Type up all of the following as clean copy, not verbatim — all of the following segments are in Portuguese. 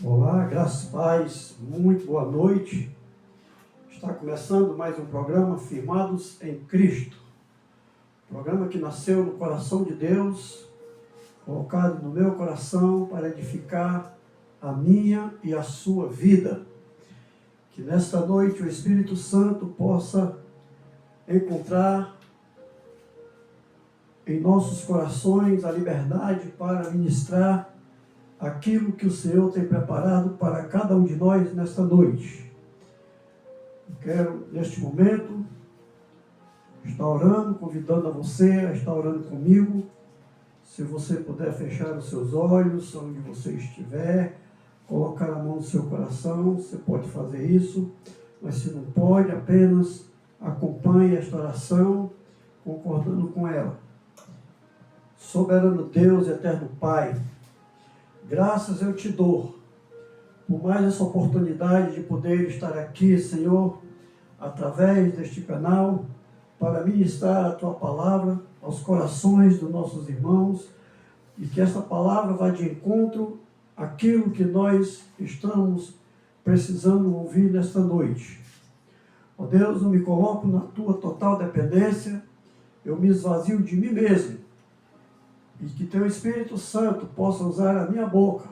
Olá, graças a paz, muito boa noite. Está começando mais um programa Firmados em Cristo. Programa que nasceu no coração de Deus, colocado no meu coração para edificar a minha e a sua vida. Que nesta noite o Espírito Santo possa encontrar em nossos corações a liberdade para ministrar aquilo que o Senhor tem preparado para cada um de nós nesta noite. Eu quero, neste momento, estar orando, convidando a você a estar orando comigo. Se você puder fechar os seus olhos, onde você estiver, colocar a mão no seu coração, você pode fazer isso. Mas se não pode, apenas acompanhe esta oração, concordando com ela. Soberano Deus e eterno Pai, graças eu te dou por mais essa oportunidade de poder estar aqui, Senhor, através deste canal, para ministrar a Tua palavra aos corações dos nossos irmãos e que essa palavra vá de encontro àquilo que nós estamos precisando ouvir nesta noite. Ó Deus, eu me coloco na Tua total dependência, eu me esvazio de mim mesmo, e que Teu Espírito Santo possa usar a minha boca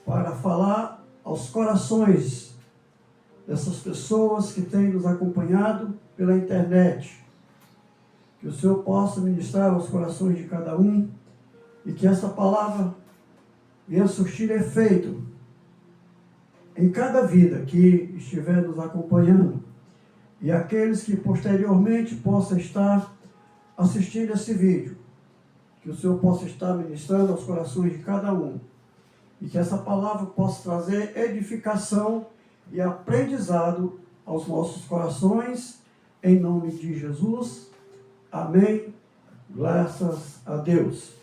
para falar aos corações dessas pessoas que têm nos acompanhado pela internet. Que o Senhor possa ministrar aos corações de cada um e que essa palavra venha surtir efeito em cada vida que estiver nos acompanhando e aqueles que posteriormente possam estar assistindo esse vídeo. Que o Senhor possa estar ministrando aos corações de cada um. E que essa palavra possa trazer edificação e aprendizado aos nossos corações. Em nome de Jesus. Amém. Graças a Deus.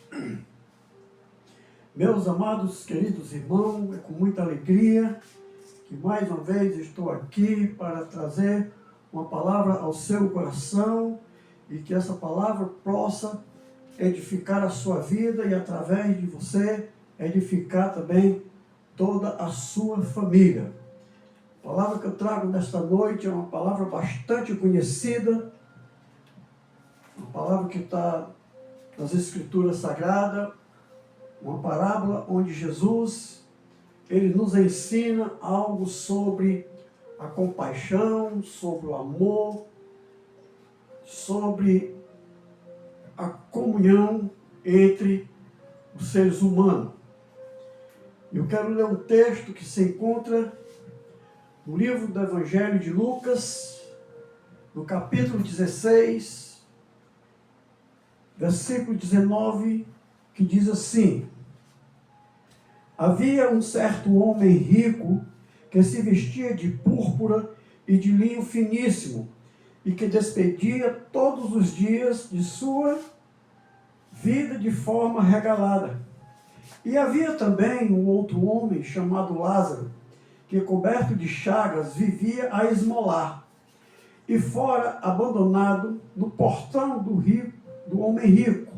Meus amados, queridos irmãos, é com muita alegria que mais uma vez estou aqui para trazer uma palavra ao seu coração e que essa palavra possa edificar a sua vida e através de você edificar também toda a sua família. A palavra que eu trago nesta noite é uma palavra bastante conhecida, uma palavra que está nas Escrituras Sagradas, uma parábola onde Jesus, ele nos ensina algo sobre a compaixão, sobre o amor, sobre a comunhão entre os seres humanos. Eu quero ler um texto que se encontra no livro do Evangelho de Lucas, no capítulo 16, versículo 19, que diz assim: Havia um certo homem rico que se vestia de púrpura e de linho finíssimo, e que despedia todos os dias de sua vida de forma regalada. E havia também um outro homem chamado Lázaro, que coberto de chagas vivia a esmolar, e fora abandonado no portão do homem rico.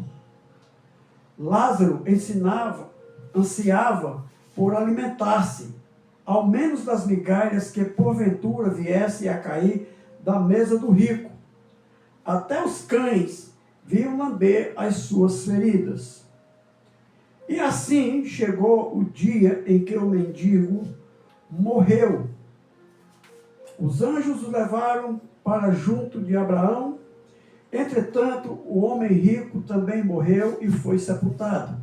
Lázaro ansiava por alimentar-se, ao menos das migalhas que porventura viessem a cair da mesa do rico. Até os cães vinham lamber as suas feridas. E assim chegou o dia em que o mendigo morreu. Os anjos o levaram para junto de Abraão. Entretanto, o homem rico também morreu e foi sepultado.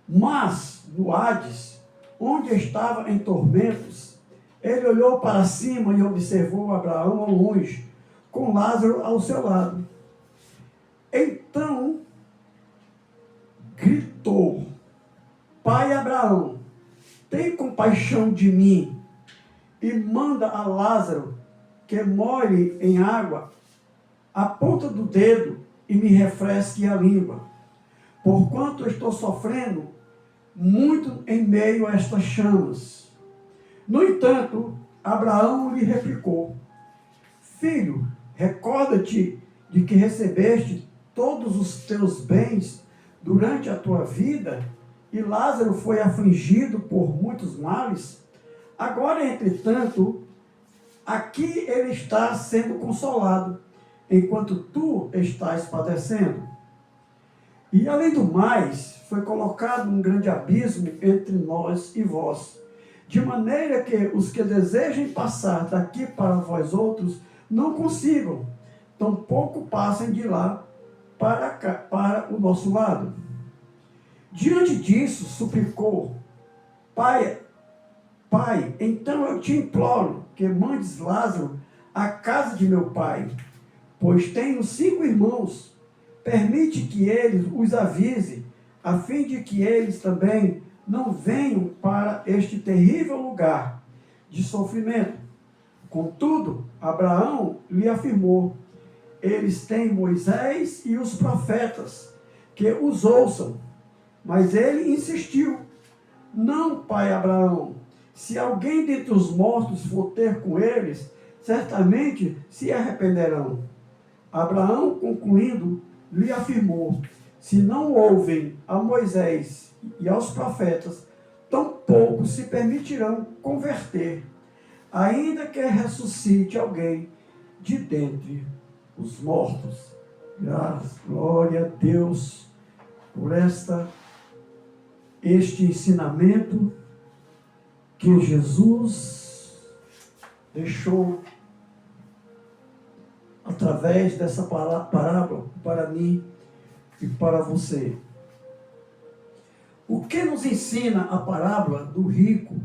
Mas, no Hades, onde estava em tormentos, ele olhou para cima e observou Abraão ao longe, com Lázaro ao seu lado. Então, gritou: Pai Abraão, tem compaixão de mim e manda a Lázaro que molhe em água a ponta do dedo e me refresque a língua, porquanto estou sofrendo muito em meio a estas chamas. No entanto, Abraão lhe replicou: Filho, recorda-te de que recebeste todos os teus bens durante a tua vida e Lázaro foi afligido por muitos males, agora, entretanto, aqui ele está sendo consolado, enquanto tu estás padecendo. E, além do mais, foi colocado um grande abismo entre nós e vós, de maneira que os que desejem passar daqui para vós outros não consigam, tampouco passem de lá para cá, para o nosso lado. Diante disso, suplicou: Pai, então eu te imploro que mandes Lázaro à casa de meu pai, pois tenho 5 irmãos. Permite que eles os avise, a fim de que eles também não venham para este terrível lugar de sofrimento. Contudo, Abraão lhe afirmou: eles têm Moisés e os profetas, que os ouçam. Mas ele insistiu: não, pai Abraão, se alguém dentre os mortos for ter com eles, certamente se arrependerão. Abraão, concluindo, lhe afirmou: se não ouvem a Moisés e aos profetas, tampouco se permitirão converter, ainda que ressuscite alguém de dentre os mortos. Glória a Deus por este ensinamento que Jesus deixou através dessa parábola para mim e para você. O que nos ensina a parábola do rico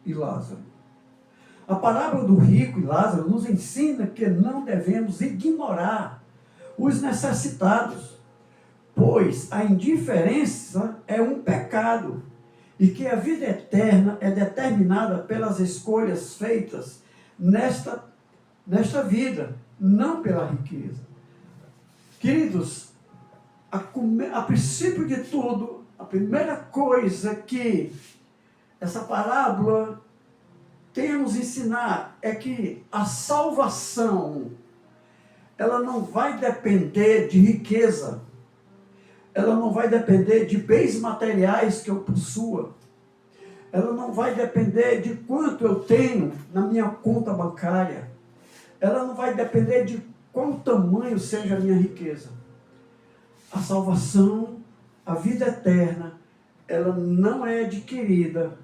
e Lázaro? A parábola do rico e Lázaro nos ensina que não devemos ignorar os necessitados, pois a indiferença é um pecado e que a vida eterna é determinada pelas escolhas feitas nesta vida, não pela riqueza. Queridos, a princípio de tudo, a primeira coisa que essa parábola tem a nos ensinar é que a salvação, ela não vai depender de riqueza, ela não vai depender de bens materiais que eu possua, ela não vai depender de quanto eu tenho na minha conta bancária, ela não vai depender de qual tamanho seja a minha riqueza. A salvação, a vida eterna, ela não é adquirida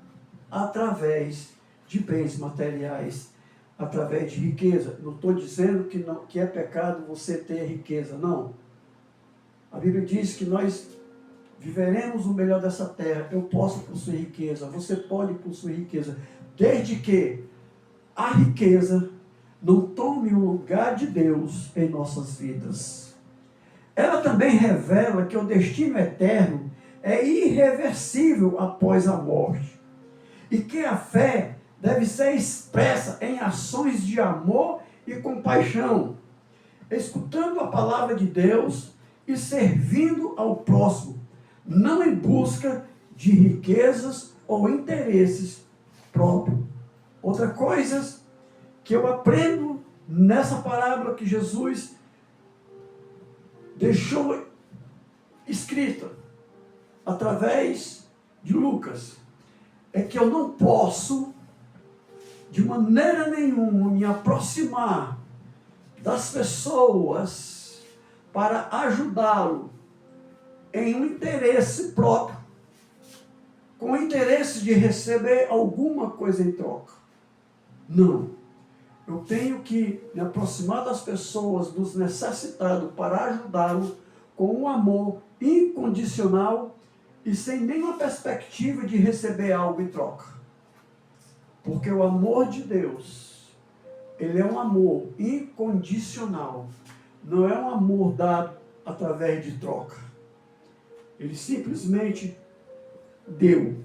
através de bens materiais, através de riqueza. Não estou dizendo que é pecado você ter riqueza, não. A Bíblia diz que nós viveremos o melhor dessa terra. Eu posso possuir riqueza, você pode possuir riqueza, desde que a riqueza não tome o lugar de Deus em nossas vidas. Ela também revela que o destino eterno é irreversível após a morte e que a fé deve ser expressa em ações de amor e compaixão, escutando a palavra de Deus e servindo ao próximo, não em busca de riquezas ou interesses próprios. Outra coisa que eu aprendo nessa parábola que Jesus deixou escrita através de Lucas, é que eu não posso de maneira nenhuma me aproximar das pessoas para ajudá-lo em um interesse próprio, com o interesse de receber alguma coisa em troca. Não. Eu tenho que me aproximar das pessoas, dos necessitados, para ajudá-los com um amor incondicional e sem nenhuma perspectiva de receber algo em troca. Porque o amor de Deus, ele é um amor incondicional. Não é um amor dado através de troca. Ele simplesmente deu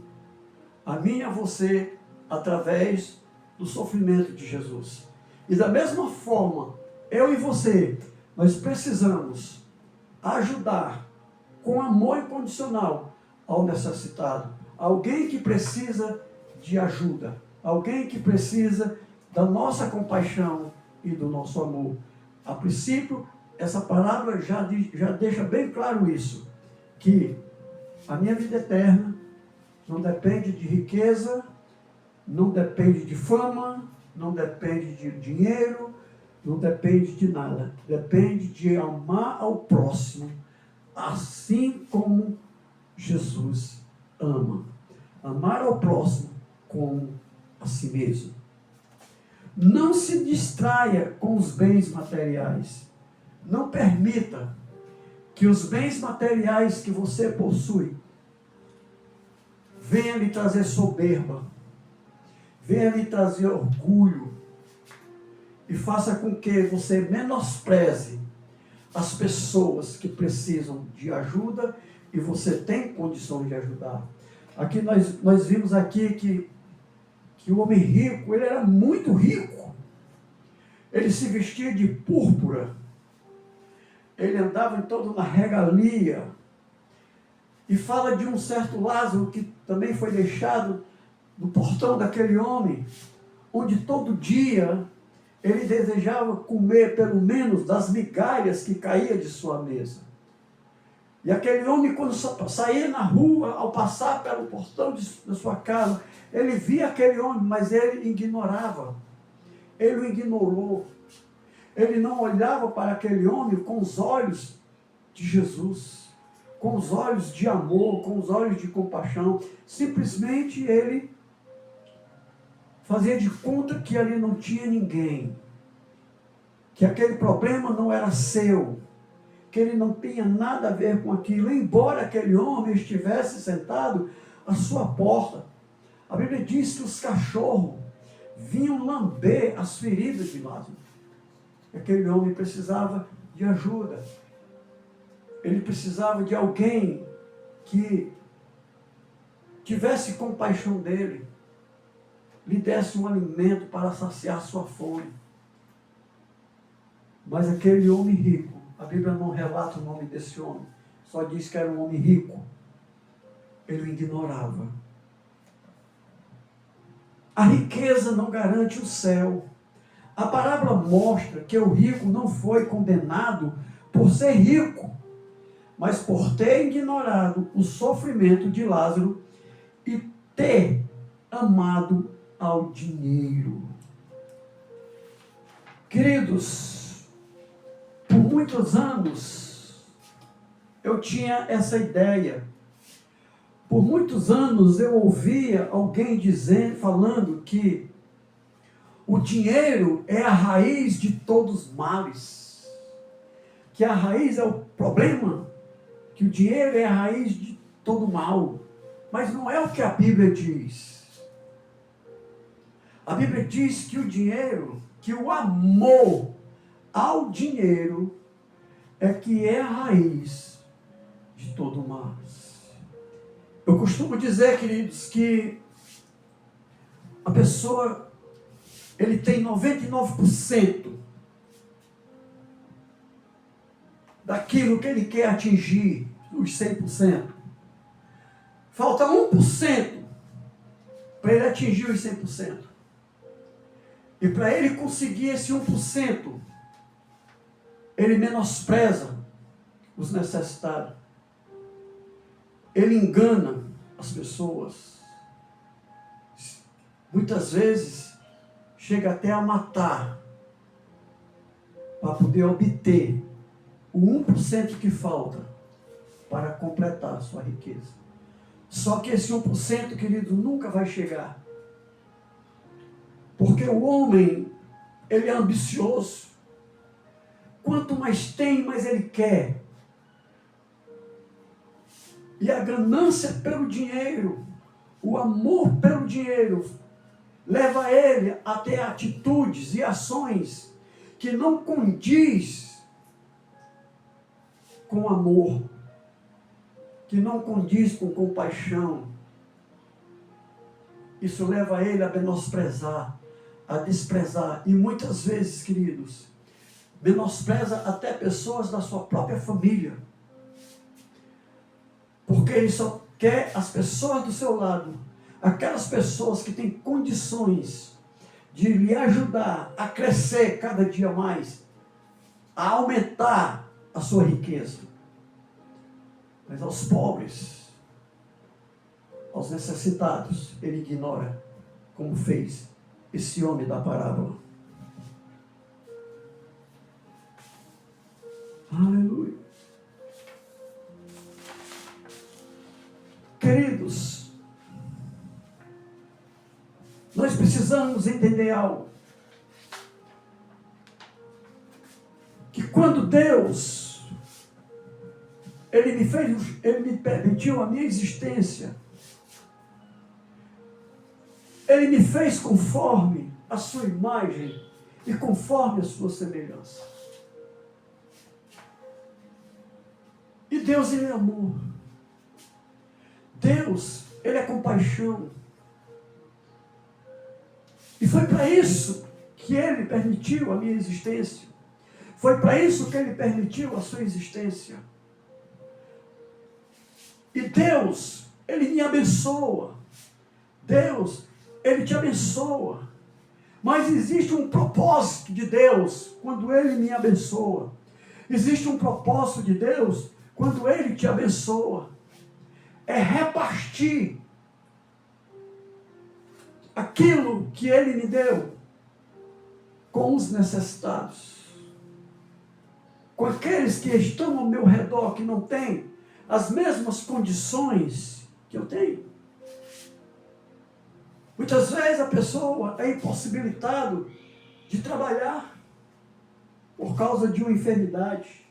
a mim e a você através do sofrimento de Jesus. E da mesma forma, eu e você, nós precisamos ajudar com amor incondicional ao necessitado. Alguém que precisa de ajuda. Alguém que precisa da nossa compaixão e do nosso amor. A princípio, essa palavra já deixa bem claro isso, que a minha vida eterna Não depende de riqueza, não depende de fama, não depende de dinheiro, não depende de nada. Depende de amar ao próximo, assim como Jesus ama. Amar ao próximo como a si mesmo. Não se distraia com os bens materiais. Não permita que os bens materiais que você possui venham lhe trazer soberba, venham lhe trazer orgulho e faça com que você menospreze as pessoas que precisam de ajuda e você tem condições de ajudar. Aqui nós vimos aqui que o homem rico, ele era muito rico. Ele se vestia de púrpura. Ele andava em todo na regalia. E fala de um certo Lázaro que também foi deixado no portão daquele homem, onde todo dia ele desejava comer pelo menos das migalhas que caía de sua mesa. E aquele homem, quando saía na rua, ao passar pelo portão da sua casa, ele via aquele homem, mas ele ignorava. Ele o ignorou. Ele não olhava para aquele homem com os olhos de Jesus, com os olhos de amor, com os olhos de compaixão. Simplesmente ele fazia de conta que ali não tinha ninguém, que aquele problema não era seu, que ele não tinha nada a ver com aquilo, embora aquele homem estivesse sentado à sua porta. A Bíblia diz que os cachorros vinham lamber as feridas de Lázaro. Aquele homem precisava de ajuda. Ele precisava de alguém que tivesse compaixão dele, lhe desse um alimento para saciar sua fome. Mas aquele homem rico, a Bíblia não relata o nome desse homem, só diz que era um homem rico. Ele o ignorava. A riqueza não garante o céu. A parábola mostra que o rico não foi condenado por ser rico, mas por ter ignorado o sofrimento de Lázaro e ter amado ao dinheiro. Queridos, por muitos anos eu tinha essa ideia. Por muitos anos eu ouvia alguém falando que o dinheiro é a raiz de todos os males. Que a raiz é o problema, que o dinheiro é a raiz de todo mal. Mas não é o que a Bíblia diz. A Bíblia diz que o dinheiro, que o amor ao dinheiro é que é a raiz de todo mal. Eu costumo dizer, queridos, que a pessoa, ele tem 99% daquilo que ele quer atingir, os 100%. Falta 1% para ele atingir os 100%. E para ele conseguir esse 1%, ele menospreza os necessitados. Ele engana as pessoas. Muitas vezes, chega até a matar para poder obter o 1% que falta para completar a sua riqueza. Só que esse 1%, querido, nunca vai chegar. Porque o homem, ele é ambicioso. Quanto mais tem, mais ele quer. E a ganância pelo dinheiro, o amor pelo dinheiro, leva ele a ter atitudes e ações que não condiz com amor, que não condiz com compaixão. Isso leva ele a menosprezar, a desprezar. E muitas vezes, queridos, menospreza até pessoas da sua própria família. Porque ele só quer as pessoas do seu lado, aquelas pessoas que têm condições de lhe ajudar a crescer cada dia mais, a aumentar a sua riqueza. Mas aos pobres, aos necessitados, ele ignora, como fez esse homem da parábola. Aleluia. Queridos, nós precisamos entender algo. Que quando Deus, Ele me permitiu a minha existência, Ele me fez conforme a sua imagem e conforme a sua semelhança. E Deus, Ele é amor. Deus, Ele é compaixão. E foi para isso que Ele permitiu a minha existência. Foi para isso que Ele permitiu a sua existência. E Deus, Ele me abençoa. Deus, Ele te abençoa. Mas existe um propósito de Deus quando Ele me abençoa. Existe um propósito de Deus quando Ele te abençoa. É repartir aquilo que Ele me deu com os necessitados. Com aqueles que estão ao meu redor, que não têm as mesmas condições que eu tenho. Muitas vezes a pessoa é impossibilitada de trabalhar por causa de uma enfermidade.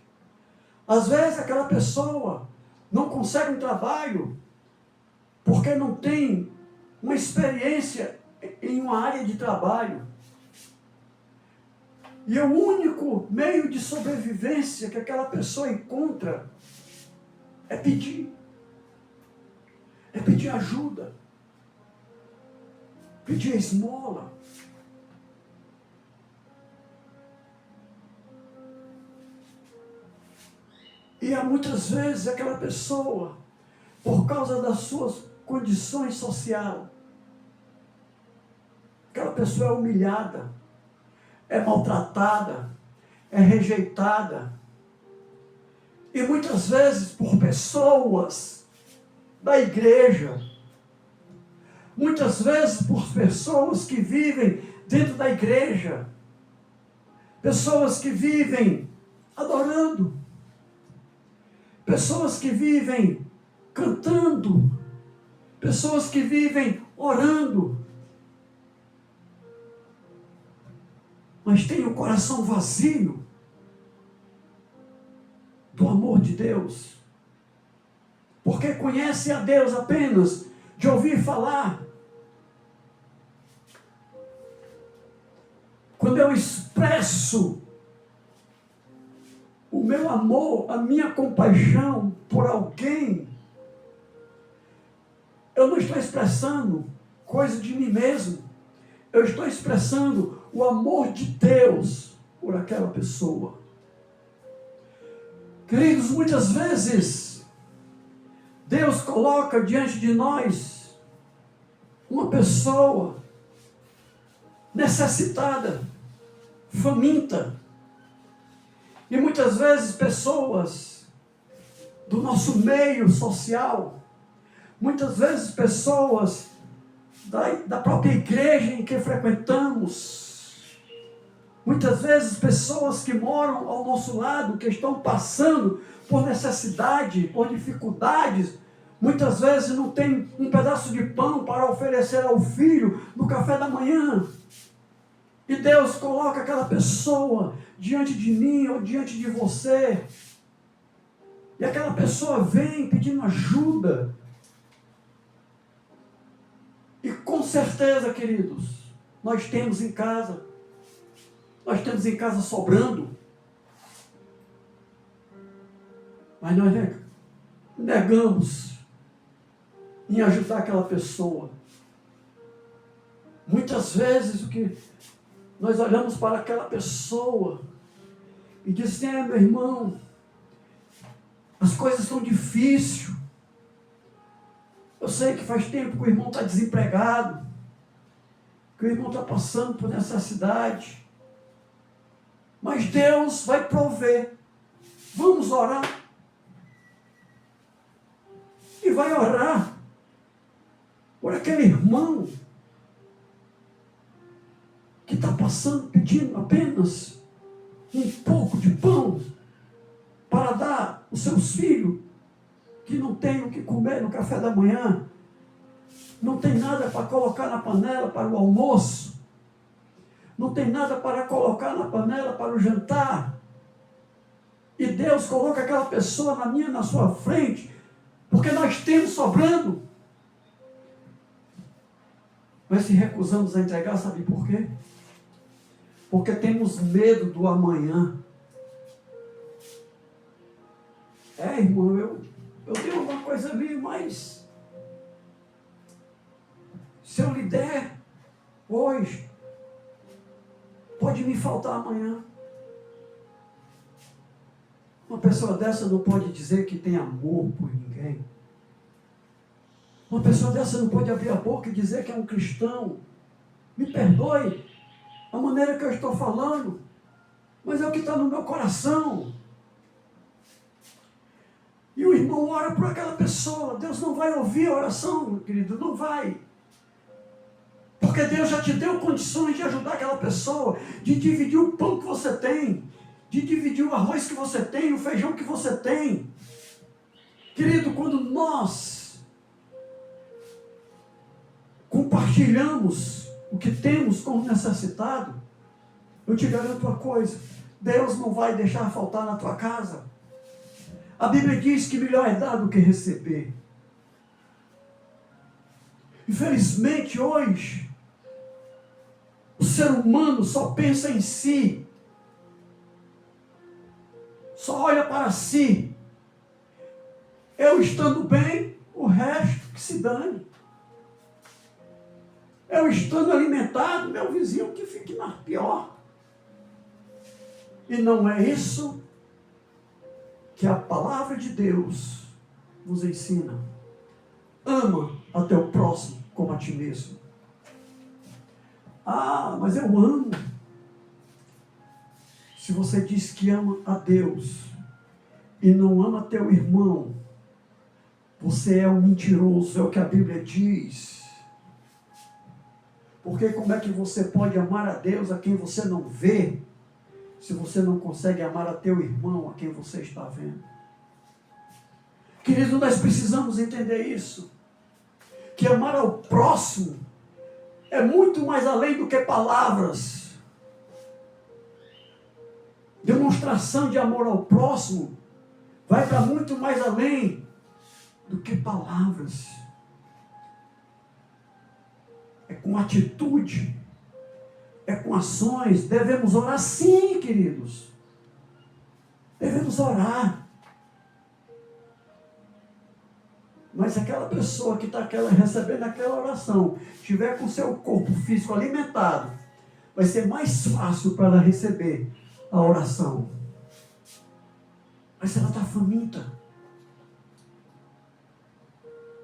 Às vezes aquela pessoa não consegue um trabalho porque não tem uma experiência em uma área de trabalho. E o único meio de sobrevivência que aquela pessoa encontra é pedir. É pedir ajuda. Pedir esmola. E há muitas vezes aquela pessoa, por causa das suas condições sociais, aquela pessoa é humilhada, é maltratada, é rejeitada. E muitas vezes por pessoas da igreja, muitas vezes por pessoas que vivem dentro da igreja, pessoas que vivem adorando, pessoas que vivem cantando, pessoas que vivem orando, mas têm o coração vazio do amor de Deus, porque conhecem a Deus apenas de ouvir falar. Quando eu expresso o meu amor, a minha compaixão por alguém, eu não estou expressando coisa de mim mesmo. Eu estou expressando o amor de Deus por aquela pessoa. Queridos, muitas vezes Deus coloca diante de nós uma pessoa necessitada, faminta. E muitas vezes pessoas do nosso meio social, muitas vezes pessoas da própria igreja em que frequentamos, muitas vezes pessoas que moram ao nosso lado, que estão passando por necessidade, por dificuldades, muitas vezes não tem um pedaço de pão para oferecer ao filho no café da manhã. E Deus coloca aquela pessoa diante de mim ou diante de você. E aquela pessoa vem pedindo ajuda. E com certeza, queridos, nós temos em casa sobrando. Mas nós negamos em ajudar aquela pessoa. Muitas vezes o que nós olhamos para aquela pessoa e dizemos: meu irmão, as coisas estão difíceis. Eu sei que faz tempo que o irmão está desempregado, que o irmão está passando por necessidade, mas Deus vai prover. Vamos orar. E vai orar. por aquele irmão que está passando, pedindo apenas um pouco de pão para dar aos seus filhos, que não tem o que comer no café da manhã, não tem nada para colocar na panela para o almoço, não tem nada para colocar na panela para o jantar. E Deus coloca aquela pessoa na minha, na sua frente, porque nós temos sobrando. Mas se recusamos a entregar, sabe por quê? Porque temos medo do amanhã. Irmão, eu tenho alguma coisa ali, mas se eu lhe der hoje, pode me faltar amanhã. Uma pessoa dessa não pode dizer que tem amor por ninguém. Uma pessoa dessa não pode abrir a boca e dizer que é um cristão. Me perdoe a maneira que eu estou falando, mas é o que está no meu coração. E o irmão ora por aquela pessoa. Deus não vai ouvir a oração, meu querido, não vai. Porque Deus já te deu condições de ajudar aquela pessoa, de dividir o pão que você tem, de dividir o arroz que você tem, o feijão que você tem. Querido, quando nós compartilhamos o que temos com o necessitado, eu te garanto uma coisa, Deus não vai deixar faltar na tua casa. A Bíblia diz que melhor é dar do que receber. Infelizmente hoje, o ser humano só pensa em si, só olha para si. Eu estando bem, o resto que se dane. Eu estando alimentado, meu vizinho que fique na pior. E não é isso que a palavra de Deus nos ensina. Ama a teu próximo como a ti mesmo. Ah, mas eu amo. Se você diz que ama a Deus e não ama teu irmão, você é um mentiroso, é o que a Bíblia diz. Porque como é que você pode amar a Deus a quem você não vê, se você não consegue amar a teu irmão a quem você está vendo? Querido, nós precisamos entender isso. Que amar ao próximo é muito mais além do que palavras. Demonstração de amor ao próximo vai para muito mais além do que palavras. É com atitude, é com ações. Devemos orar sim, queridos. Devemos orar. Mas aquela pessoa que está recebendo aquela oração, estiver com seu corpo físico alimentado, vai ser mais fácil para ela receber a oração. Mas se ela está faminta,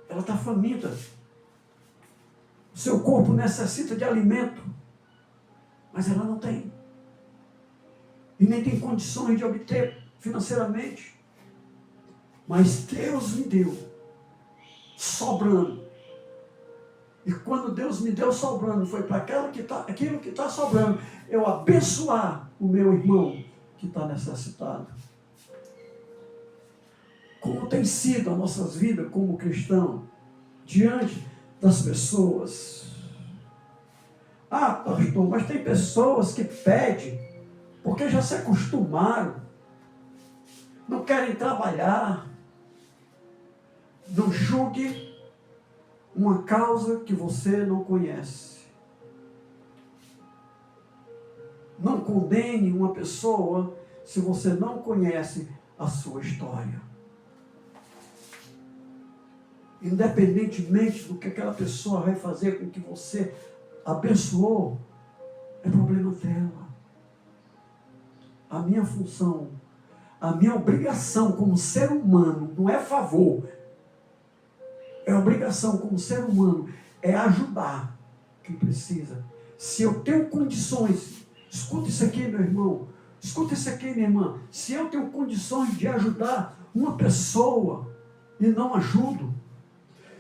ela está faminta, o seu corpo necessita de alimento, mas ela não tem, e nem tem condições de obter financeiramente, mas Deus me deu sobrando. E quando Deus me deu sobrando, foi para aquilo que está sobrando, eu abençoar o meu irmão que está necessitado. Como tem sido as nossas vidas como cristão diante das pessoas? Ah, pastor, mas tem pessoas que pedem porque já se acostumaram, não querem trabalhar. Não julgue uma causa que você não conhece. Não condene uma pessoa se você não conhece a sua história. Independentemente do que aquela pessoa vai fazer com que você abençoou, é problema dela. A minha função, a minha obrigação como ser humano, não é favor, é obrigação como ser humano, é ajudar quem precisa. Se eu tenho condições, escuta isso aqui, meu irmão, escuta isso aqui, minha irmã, se eu tenho condições de ajudar uma pessoa e não ajudo,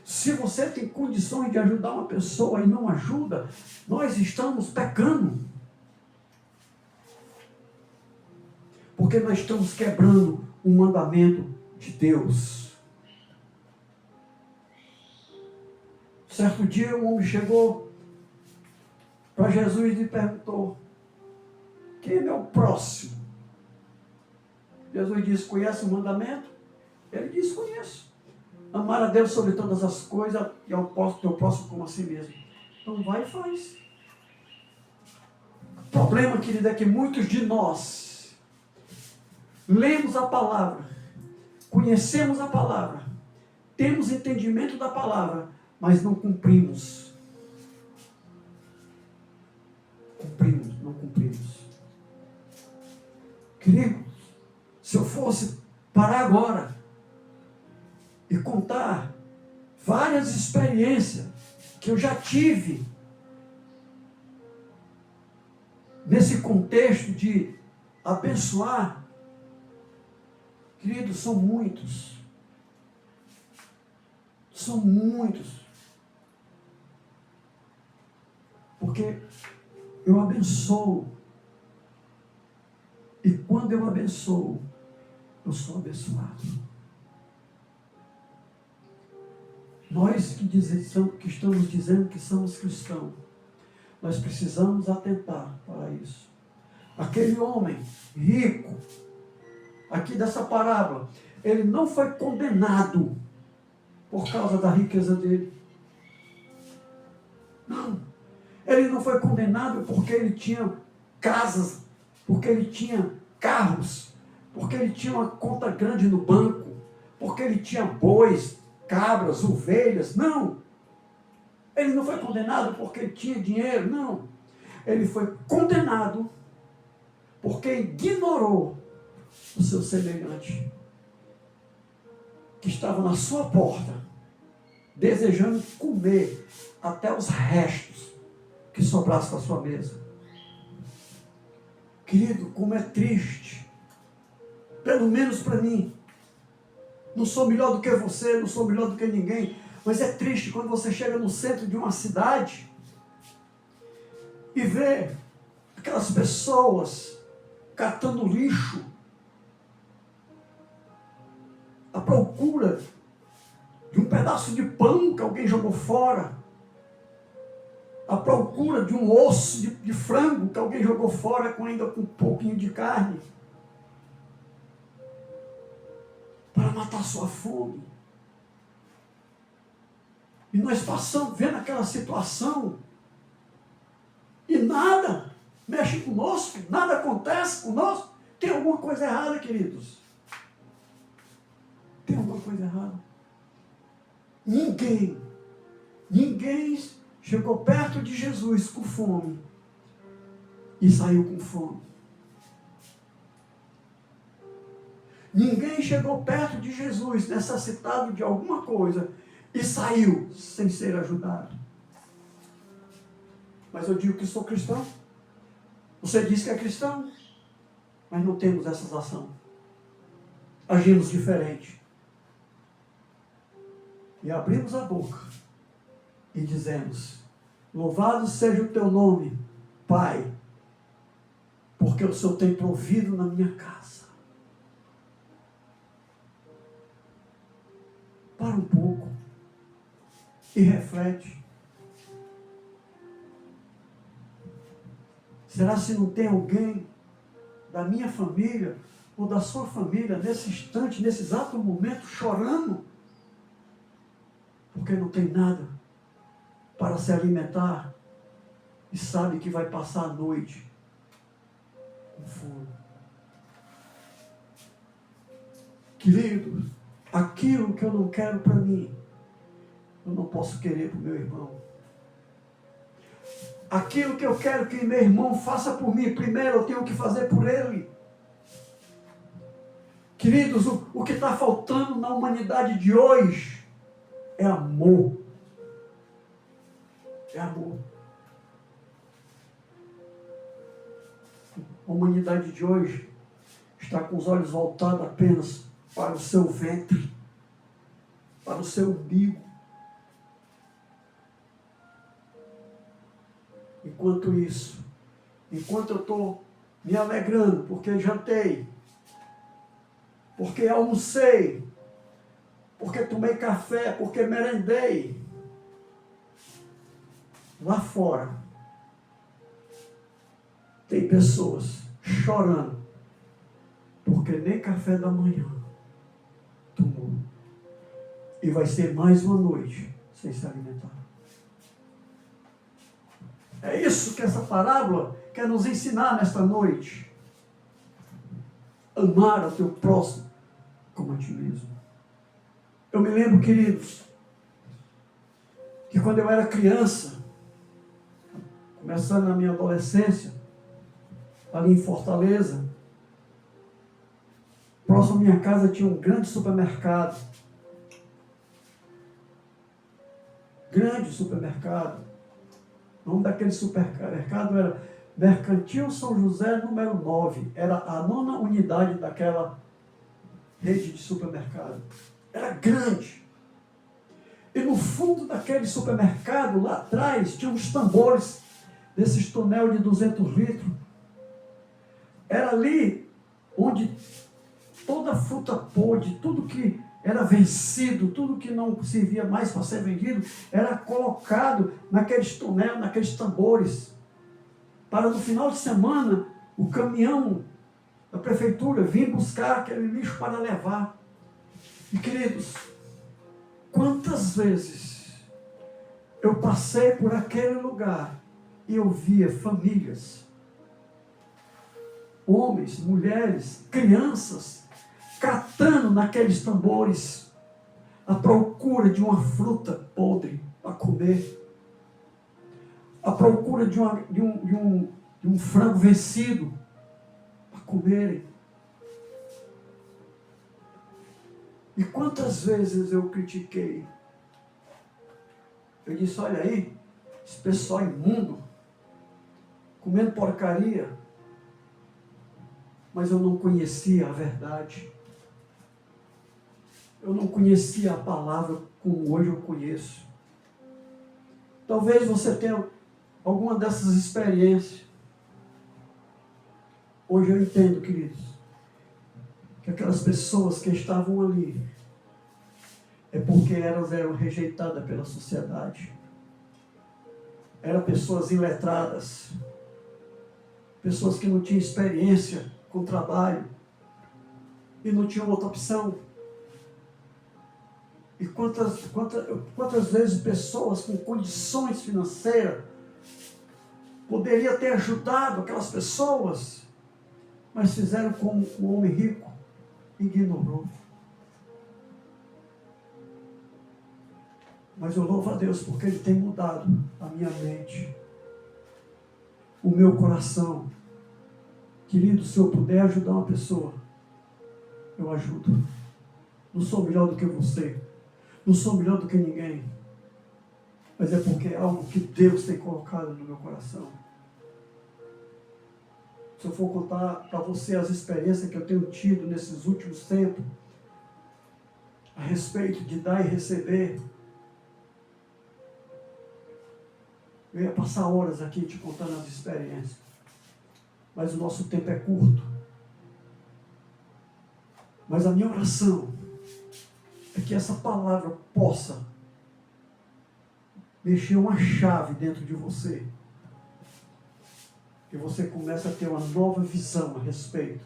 Se você tem condições de ajudar uma pessoa e não ajuda, nós estamos pecando. Porque nós estamos quebrando um mandamento de Deus. Certo dia um homem chegou para Jesus e perguntou: quem é meu próximo? Jesus disse: conhece o mandamento? Ele disse: conheço. Amar a Deus sobre todas as coisas e ao teu próximo como a si mesmo. Então vai e faz. O problema, querido, é que muitos de nós lemos a palavra, conhecemos a palavra, temos entendimento da palavra, mas não cumprimos. Não cumprimos. Querido, se eu fosse parar agora e contar várias experiências que eu já tive nesse contexto de abençoar, queridos, são muitos. São muitos. Porque eu abençoo. E quando eu abençoo, eu sou abençoado. Nós que estamos dizendo que somos cristãos, nós precisamos atentar para isso. Aquele homem rico, aqui dessa parábola, ele não foi condenado por causa da riqueza dele. Não. Ele não foi condenado porque ele tinha casas, porque ele tinha carros, porque ele tinha uma conta grande no banco, porque ele tinha bois, cabras, ovelhas. Não. Ele não foi condenado porque ele tinha dinheiro. Não. Ele foi condenado porque ignorou o seu semelhante, que estava na sua porta, desejando comer até os restos que sobrasse da sua mesa. Querido, como é triste, pelo menos para mim. Não sou melhor do que você, não sou melhor do que ninguém, mas é triste quando você chega no centro de uma cidade e vê aquelas pessoas catando lixo à procura de um pedaço de pão que alguém jogou fora, à procura de um osso de frango que alguém jogou fora ainda com um pouquinho de carne, para matar sua fome. E nós passamos vendo aquela situação e nada mexe conosco, nada acontece conosco. Tem alguma coisa errada, queridos. Tem alguma coisa errada. Ninguém chegou perto de Jesus com fome e saiu com fome. Ninguém chegou perto de Jesus necessitado de alguma coisa e saiu sem ser ajudado. Mas eu digo que sou cristão. Você diz que é cristão, mas não temos essas ações. Agimos diferente. E abrimos a boca e dizemos: louvado seja o teu nome, Pai, porque o Senhor tem provido na minha casa. Para um pouco e reflete. Será se não tem alguém da minha família ou da sua família nesse instante, nesse exato momento, chorando porque não tem nada para se alimentar e sabe que vai passar a noite com fome? Querido, aquilo que eu não quero para mim, eu não posso querer para o meu irmão. Aquilo que eu quero que meu irmão faça por mim, primeiro eu tenho que fazer por ele. Queridos, o que está faltando na humanidade de hoje é amor. É amor. A humanidade de hoje está com os olhos voltados apenas para o seu ventre, para o seu umbigo, enquanto isso, enquanto eu estou me alegrando, porque jantei, porque almocei, porque tomei café, porque merendei, lá fora tem pessoas chorando, porque nem café da manhã tomou. E vai ser mais uma noite sem se alimentar. É isso que essa parábola quer nos ensinar nesta noite. Amar o teu próximo como a ti mesmo. Eu me lembro, queridos, que quando eu era criança, começando na minha adolescência, ali em Fortaleza, próximo à minha casa tinha um grande supermercado. Grande supermercado. O nome daquele supermercado era Mercantil São José, número 9. Era a 9ª unidade daquela rede de supermercado. Era grande. E no fundo daquele supermercado, lá atrás, tinha uns tambores, desses tonel de 200 litros. Era ali onde toda a fruta podre, tudo que era vencido, tudo que não servia mais para ser vendido, era colocado naqueles tonel, naqueles tambores, para no final de semana, o caminhão da prefeitura vir buscar aquele lixo para levar. E queridos, quantas vezes eu passei por aquele lugar e eu via famílias, homens, mulheres, crianças, catando naqueles tambores, à procura de uma fruta podre para comer, à procura de um frango vencido para comerem. E quantas vezes eu critiquei? Eu disse, olha aí, esse pessoal imundo, comendo porcaria, mas eu não conhecia a verdade. Eu não conhecia a palavra como hoje eu conheço. Talvez você tenha alguma dessas experiências. Hoje eu entendo, queridos, que aquelas pessoas que estavam ali é porque elas eram rejeitadas pela sociedade. Eram pessoas iletradas, pessoas que não tinham experiência com trabalho e não tinham outra opção. E quantas vezes pessoas com condições financeiras poderiam ter ajudado aquelas pessoas, mas fizeram como o homem rico, ignorou. Mas eu louvo a Deus porque Ele tem mudado a minha mente, o meu coração. Querido, se eu puder ajudar uma pessoa, eu ajudo. Não sou melhor do que você. Não sou melhor do que ninguém. Mas é porque é algo que Deus tem colocado no meu coração. Se eu for contar para você as experiências que eu tenho tido nesses últimos tempos, a respeito de dar e receber, eu ia passar horas aqui te contando as experiências. Mas o nosso tempo é curto. Mas a minha oração é que essa palavra possa mexer uma chave dentro de você. E você começa a ter uma nova visão a respeito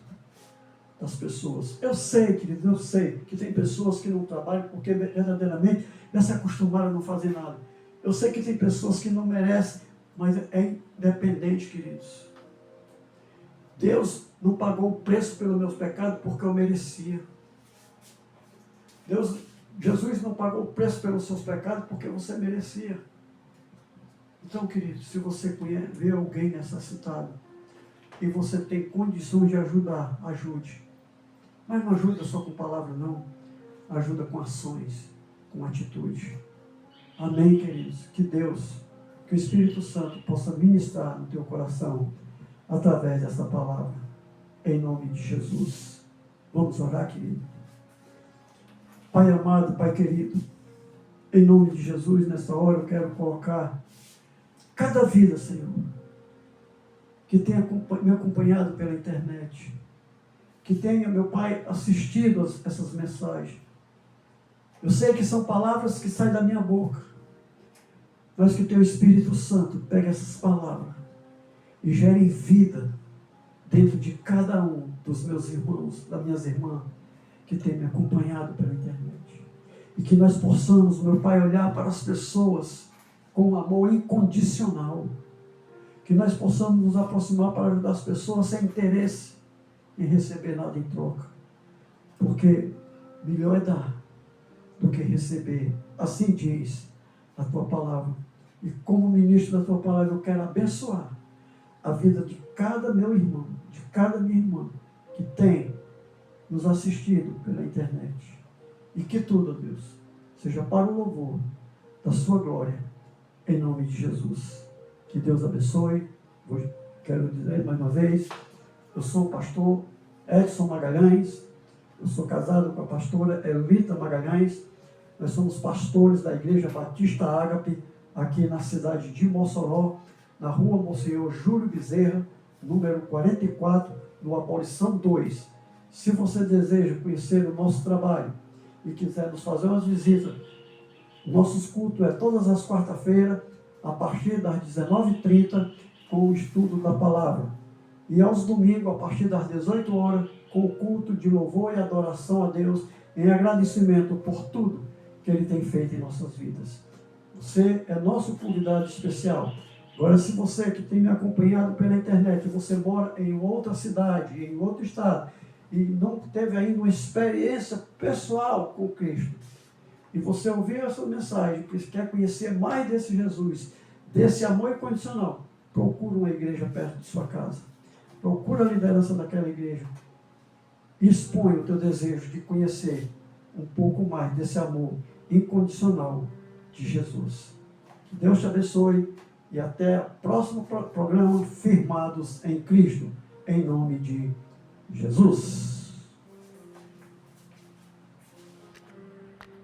das pessoas. Eu sei, querido, eu sei que tem pessoas que não trabalham porque verdadeiramente já se acostumaram a não fazer nada. Eu sei que tem pessoas que não merecem, mas é independente, queridos. Deus não pagou o preço pelos meus pecados porque eu merecia. Jesus não pagou o preço pelos seus pecados porque você merecia. Então, querido, se você vê alguém necessitado e você tem condições de ajudar, ajude. Mas não ajuda só com palavras, não. Ajuda com ações, com atitude. Amém, queridos? Que Deus, que o Espírito Santo possa ministrar no teu coração através dessa palavra. Em nome de Jesus. Vamos orar, querido. Pai amado, Pai querido, em nome de Jesus, nessa hora eu quero colocar cada vida, Senhor, que tenha me acompanhado pela internet, que tenha, meu Pai, assistido essas mensagens. Eu sei que são palavras que saem da minha boca, mas que o Teu Espírito Santo pegue essas palavras e gere vida dentro de cada um dos meus irmãos, das minhas irmãs, que tem me acompanhado pela internet. E que nós possamos, meu Pai, olhar para as pessoas com um amor incondicional. Que nós possamos nos aproximar para ajudar as pessoas sem interesse em receber nada em troca. Porque melhor é dar do que receber. Assim diz a Tua palavra. E como ministro da Tua palavra, eu quero abençoar a vida de cada meu irmão, de cada minha irmã, que tem nos assistido pela internet. E que tudo, Deus, seja para o louvor da Sua glória, em nome de Jesus. Que Deus abençoe. Quero dizer mais uma vez, eu sou o pastor Edson Magalhães, eu sou casado com a pastora Elita Magalhães, nós somos pastores da Igreja Batista Ágape, aqui na cidade de Mossoró, na rua Monsenhor Júlio Bezerra, número 44, no Abolição 2. Se você deseja conhecer o nosso trabalho e quiser nos fazer umas visitas, nossos cultos é todas as quarta-feiras, a partir das 19h30, com o estudo da palavra. E aos domingos, a partir das 18 horas, com o culto de louvor e adoração a Deus, em agradecimento por tudo que Ele tem feito em nossas vidas. Você é nosso convidado especial. Agora, se você que tem me acompanhado pela internet, você mora em outra cidade, em outro estado, e não teve ainda uma experiência pessoal com Cristo, e você ouviu essa mensagem, que quer conhecer mais desse Jesus, desse amor incondicional, procura uma igreja perto de sua casa. Procura a liderança daquela igreja. Expõe o teu desejo de conhecer um pouco mais desse amor incondicional de Jesus. Que Deus te abençoe e até o próximo programa Firmados em Cristo, em nome de Jesus.